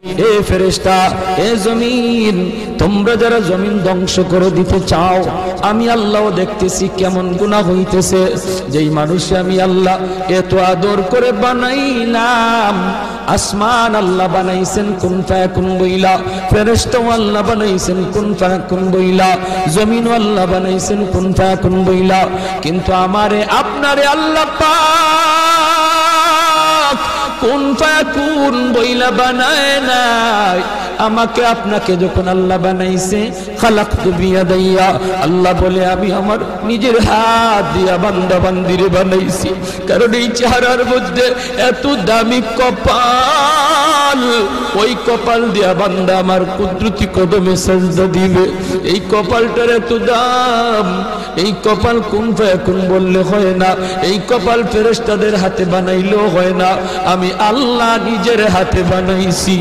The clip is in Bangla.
এ ফেরেশতা, এ জমিন, তোমরা যারা জমিন ধ্বংস করে দিতে চাও, আমি আল্লাহ দেখতেছি কেমন গুনাহ হইতেছে। যেই মানুষে আমি আল্লাহ এত আদর করে বানাইলাম, আসমান আল্লাহ বানাইছেন কুন ফায়াকুন বইলা, ফেরেশতা আল্লাহ বানাইছেন কুন ফায়াকুন বইলা, জমিন আল্লাহ বানাইছেন কুন ফায়াকুন বইলা, কিন্তু আমারে আপনারে আল্লাহ পাক কুন ফায়াকুন বইলা বানায় নাই। আমাকে আপনাকে যখন আল্লাহ বানাইছে, খালাকতু বিয়াদাইয়া, আল্লাহ বলে আমি আমার নিজের হাত দিয়া বান্দা বান্দিরে বানাইছি। কারণ এই চেহারার মধ্যে এত দামি কপাল, ওই কপাল দিয়া বান্দা আমার কুদরতি কদমে সাজদা দিবে। এই কপালটার এত দাম, এই কপাল কুন ফায়াকুন বললে হয় না, এই কপাল ফেরেশতাদের হাতে বানাইলেও হয় না, আমি আল্লাহ নিজের হাতে বানাইছি।